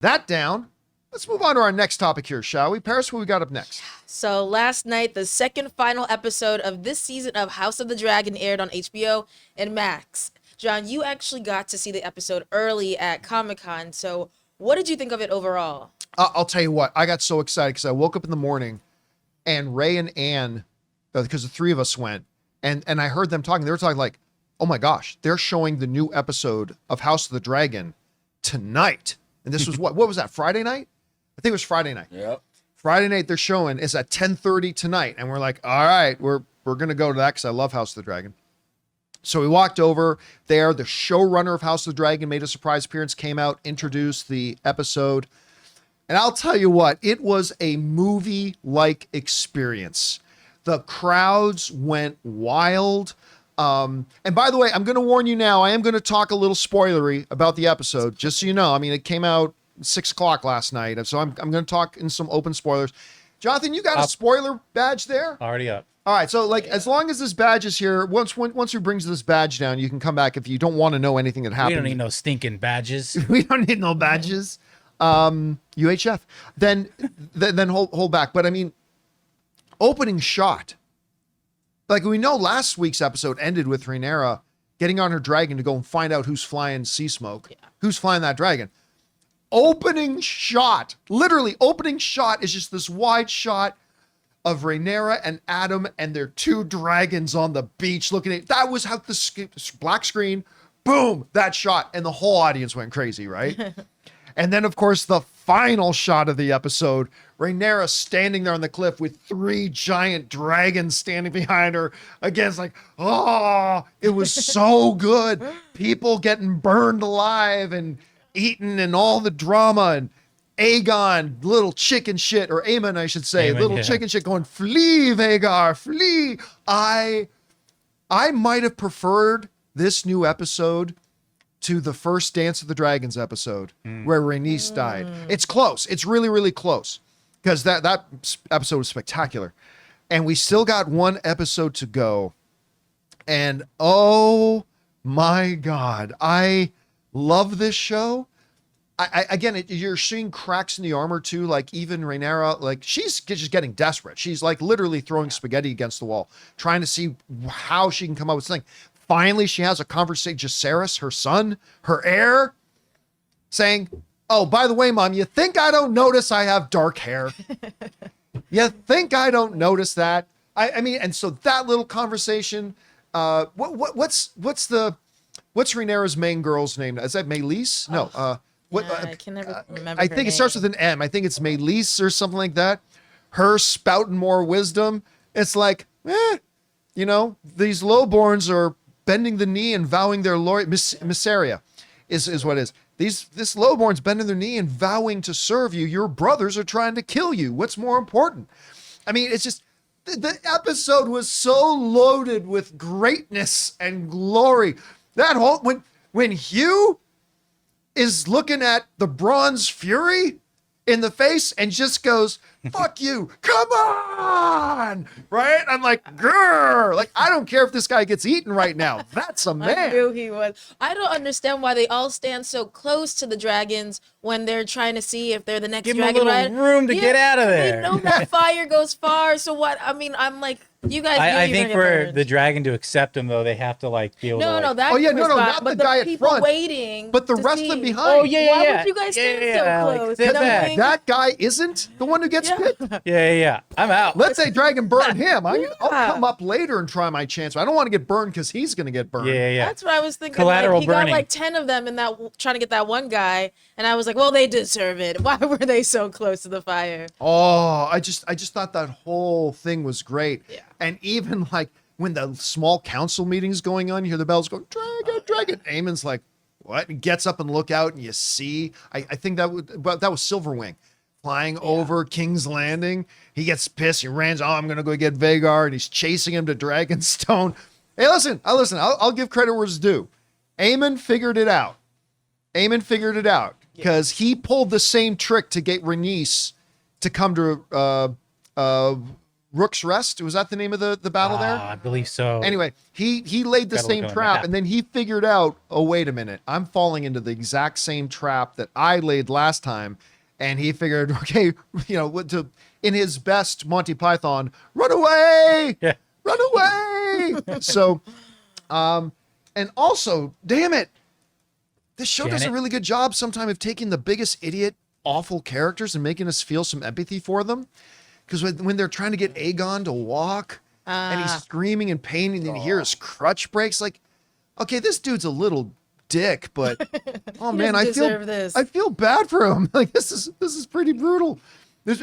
that down, let's move on to our next topic here, shall we? Paris, what we got up next? So last night, the second final episode of this season of House of the Dragon aired on HBO and Max. John, you actually got to see the episode early at Comic-Con. So what did you think of it overall? I'll tell you what, I got so excited because I woke up in the morning and Ray and Ann, because the three of us went, and I heard them talking. They were talking like, oh my gosh, they're showing the new episode of House of the Dragon tonight. And this was what was that, Friday night? I think it was Friday night. Yep. Friday night they're showing is at 10:30 tonight. And we're like, all right, we're going to go to that because I love House of the Dragon. So we walked over there. The showrunner of House of the Dragon made a surprise appearance, came out, introduced the episode. And I'll tell you what, it was a movie-like experience. The crowds went wild. And by the way, I'm going to warn you now, I am going to talk a little spoilery about the episode, just so you know. I mean, it came out 6 o'clock last night, so I'm going to talk in some open spoilers. Jonathan, you got a spoiler badge there? Already up. All right, so like as long as this badge is here, once we brings this badge down, you can come back if you don't want to know anything that happened. We don't need no stinking badges. We don't need no badges. UHF. Then hold back. But I mean, opening shot. Like we know last week's episode ended with Rhaenyra getting on her dragon to go and find out who's flying sea smoke. Yeah. Who's flying that dragon. Opening shot. Literally, opening shot is just this wide shot of Rhaenyra and Adam and their two dragons on the beach looking at. That was how the black screen, boom, that shot. And the whole audience went crazy, right? And then, of course, the final shot of the episode, Rhaenyra standing there on the cliff with 3 giant dragons standing behind her. Again, it's like, oh, it was so good. People getting burned alive and eaten and all the drama. And Aegon, little chicken shit, or Aemon, I should say, chicken shit going, flee, Vhagar, flee. I might have preferred this new episode to the first Dance of the Dragons episode where Rhaenys died. It's close. It's really, really close because that episode was spectacular. And we still got one episode to go. And oh my God, I love this show. Again, you're seeing cracks in the armor too. Like even Rhaenyra, like she's just getting desperate. She's like literally throwing spaghetti against the wall, trying to see how she can come up with something. Finally, she has a conversation, Jacaerys, her son, her heir, saying, oh, by the way, Mom, you think I don't notice I have dark hair? You think I don't notice that? I mean, and so that little conversation, what's Rhaenyra's main girl's name? Is that Meleys? No. I can never remember I her think it name. starts with an M. I think it's Meleys or something like that. Her spouting more wisdom. It's like, these lowborns are bending the knee and vowing their loyalty. Missaria is what it is. This lowborn's bending their knee and vowing to serve you. Your brothers are trying to kill you. What's more important? I mean, it's just the episode was so loaded with greatness and glory. That whole when Hugh is looking at the Bronze Fury in the face and just goes, fuck you, come on, right? I'm like, grrr, like, I don't care if this guy gets eaten right now. That's a man. I knew he was. I don't understand why they all stand so close to the dragons when they're trying to see if they're the next Give them a dragon little rider. room to get out of there. They know that fire goes far, so what? I mean, I'm like, you guys. I think for the dragon to accept him, though, they have to like be able to. No, Like, not but the guy at people front, waiting, but the to rest see. of them behind. Oh yeah. Why would you guys stand so like, close? sit back. That guy isn't the one who gets picked. Yeah. I'm out. Let's say dragon burn him. I'll come up later and try my chance. I don't want to get burned because he's going to get burned. Yeah. That's what I was thinking. Collateral like, he burning. got like 10 of them in that trying to get that one guy, and I was like, well, they deserve it. Why were they so close to the fire? Oh, I just thought that whole thing was great. Yeah. And even like when the small council meeting's going on, you hear the bells go, dragon. Aemon's like, what? And gets up and look out and you see. I think that was Silverwing flying over King's Landing. He gets pissed. He runs. Oh, I'm gonna go get Vhagar, and he's chasing him to Dragonstone. Hey, listen. I'll give credit where it's due. Aemon figured it out. Because he pulled the same trick to get Rhaenys to come to Rook's Rest. Was that the name of the battle there? I believe so. Anyway, he laid the Gotta same look on trap, that. and then he figured out, oh, wait a minute, I'm falling into the exact same trap that I laid last time. And he figured, okay, in his best Monty Python, run away, Yeah. run away. So, and also, damn it, this show does a Janet? really good job sometimes of taking the biggest idiot, awful characters and making us feel some empathy for them. Because when they're trying to get Aegon to walk and he's screaming in pain and then you hear his crutch breaks, like, okay, this dude's a little dick, but oh man, I feel bad for him. Like this is pretty brutal.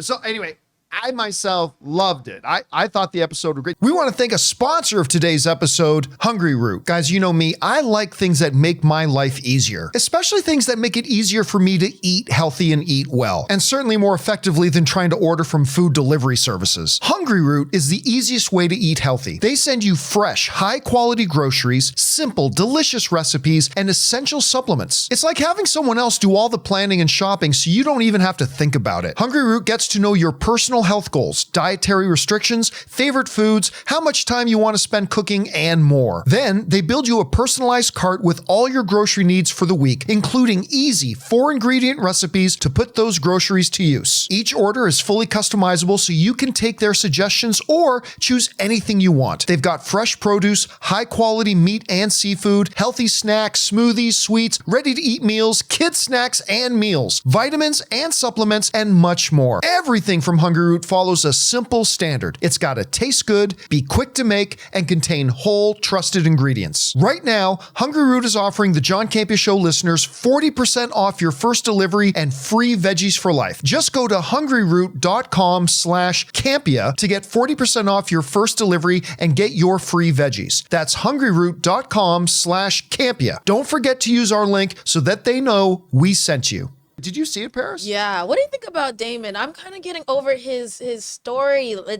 So anyway, I myself loved it. I thought the episode was great. We want to thank a sponsor of today's episode, Hungryroot. Guys, you know me, I like things that make my life easier, especially things that make it easier for me to eat healthy and eat well, and certainly more effectively than trying to order from food delivery services. Hungryroot is the easiest way to eat healthy. They send you fresh, high-quality groceries, simple, delicious recipes, and essential supplements. It's like having someone else do all the planning and shopping so you don't even have to think about it. Hungryroot gets to know your personal health goals, dietary restrictions, favorite foods, how much time you want to spend cooking, and more. Then they build you a personalized cart with all your grocery needs for the week, including easy 4-ingredient recipes to put those groceries to use. Each order is fully customizable so you can take their suggestions or choose anything you want. They've got fresh produce, high quality meat and seafood, healthy snacks, smoothies, sweets, ready to eat meals, kids snacks and meals, vitamins and supplements, and much more. Everything from Hungryroot follows a simple standard. It's got to taste good, be quick to make, and contain whole, trusted ingredients. Right now, Hungryroot is offering the John Campea Show listeners 40% off your first delivery and free veggies for life. Just go to hungryroot.com/Campea to get 40% off your first delivery and get your free veggies. That's hungryroot.com/Campea. Don't forget to use our link so that they know we sent you. Did you see it, Paris? Yeah. What do you think about Damon? I'm kind of getting over his story. I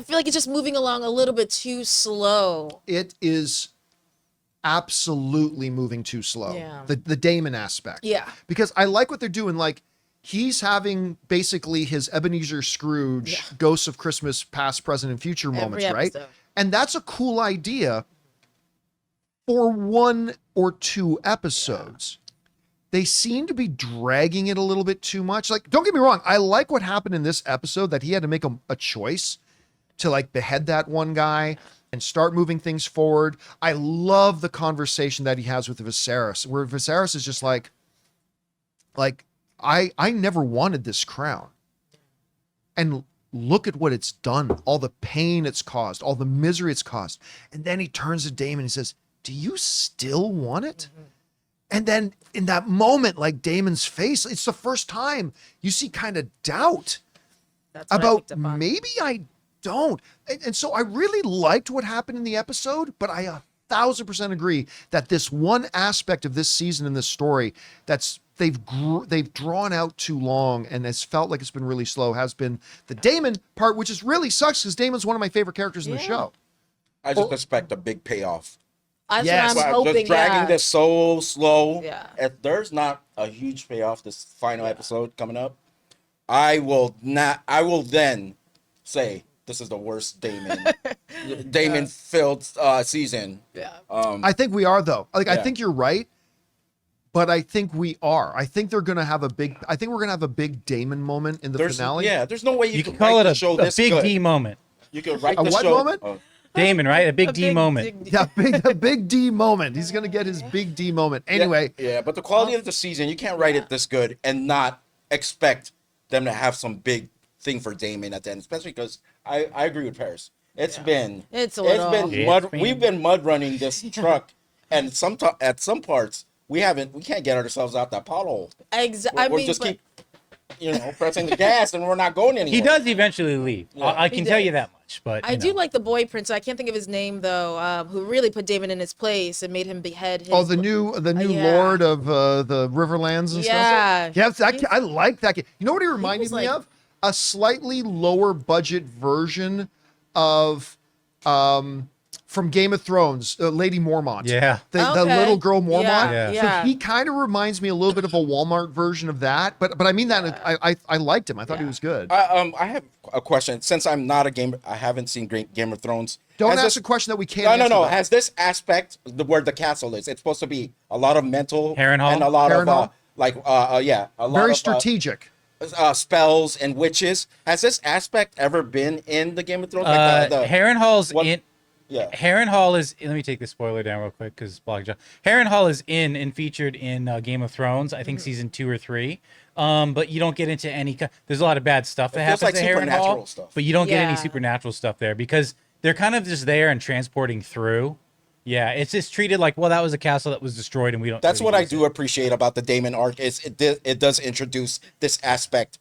feel like it's just moving along a little bit too slow. It is absolutely moving too slow. Yeah. The Damon aspect. Yeah. Because I like what they're doing. Like, he's having basically his Ebenezer Scrooge, Ghosts of Christmas Past, Present, and Future moments, right? And that's a cool idea for 1 or 2 episodes. They seem to be dragging it a little bit too much. Like, don't get me wrong, I like what happened in this episode, that he had to make a choice to like behead that one guy and start moving things forward. I love the conversation that he has with Viserys, where Viserys is just like I never wanted this crown. And look at what it's done, all the pain it's caused, all the misery it's caused. And then he turns to Daemon and says, do you still want it? Mm-hmm. And then in that moment, like Damon's face, it's the first time you see kind of doubt about maybe I don't. And so I really liked what happened in the episode, but I 1,000% agree that this one aspect of this season in this story they've drawn out too long and has felt like it's been really slow has been the Daemon part, which is really sucks because Damon's one of my favorite characters in the show. I just expect a big payoff. That's what I'm hoping. Just dragging this so slow. Yeah. If there's not a huge payoff this final episode coming up, I will then say this is the worst Damon filled season. Yeah. I think we are though. I think you're right, but I think we are. I think we're gonna have a big Damon moment in the finale. Yeah, there's no way you can call write it the show a this big good. D moment. You can write A the what show. moment? Damon, right? A big D moment. Yeah, a big D moment. He's gonna get his big D moment. Anyway. Yeah, but the quality of the season, you can't write it this good and not expect them to have some big thing for Damon at the end, especially because I agree with Paris. We've been mud running this truck, and at some parts we can't get ourselves out that pothole. We're just keep pressing the gas and we're not going anywhere. He does eventually leave. Yeah. I can tell you that much. But I do like the boy prince. I can't think of his name though. Who really put Damon in his place and made him behead his. Oh, the new Lord of the Riverlands and stuff. Yeah, I like that kid. You know what he reminded me of? A slightly lower budget version of from Game of Thrones, Lady Mormont. Yeah. The Okay. little girl Mormont. Yeah, yeah. So he kind of reminds me a little bit of a Walmart version of that. But I mean that I liked him. I thought he was good. I have a question. Since I'm not a gamer, I haven't seen Game of Thrones. Don't Has ask a question that we can't No, answer. no. about. Has this aspect, where the castle is, it's supposed to be a lot of mental Harrenhal? and a lot Harrenhal? of a lot Very of strategic. spells and witches. Has this aspect ever been in the Game of Thrones? Harrenhal's what- in. Yeah. Harrenhal is. Let me take the spoiler down real quick because Harrenhal is in and featured in Game of Thrones. I think season 2 or 3. But you don't get into any. There's a lot of bad stuff that feels happens like to supernatural Harrenhal, stuff. but you don't get any Yeah. supernatural stuff there because they're kind of just there and transporting through. Yeah, it's just treated like, well, that was a castle that was destroyed, and we don't. That's really what I use do it. appreciate about the Daemon arc is it does introduce this aspect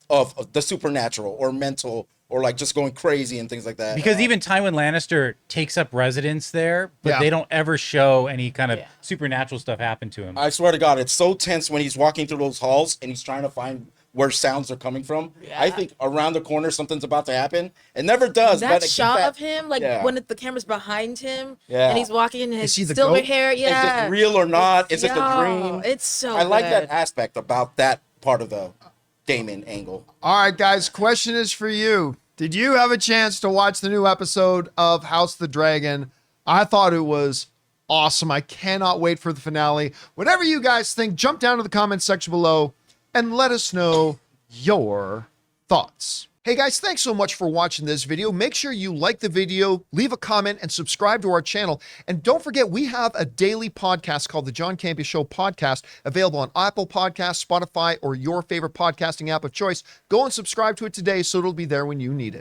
of the supernatural or mental or like just going crazy and things like that. Because even Tywin Lannister takes up residence there, but Yeah. they don't ever show any kind of Yeah. supernatural stuff happen to him. I swear to God, it's so tense when he's walking through those halls and he's trying to find where sounds are coming from. Yeah. I think around the corner something's about to happen. It never does. That but shot of him, like Yeah. when the camera's behind him, Yeah. and he's walking in his he the silver goat? hair. Is Yeah, this real or not? Is it the Yo, dream? It's so. I like good. that aspect about that part of the Daemon angle. All right, guys, question is for you. Did you have a chance to watch the new episode of House of the Dragon? I thought it was awesome. I cannot wait for the finale. Whatever you guys think, jump down to the comments section below and let us know your thoughts. Hey guys, thanks so much for watching this video. Make sure you like the video, leave a comment, and subscribe to our channel. And don't forget, we have a daily podcast called the John Campea Show podcast, available on Apple Podcasts, Spotify, or your favorite podcasting app of choice. Go and subscribe to it today so it'll be there when you need it.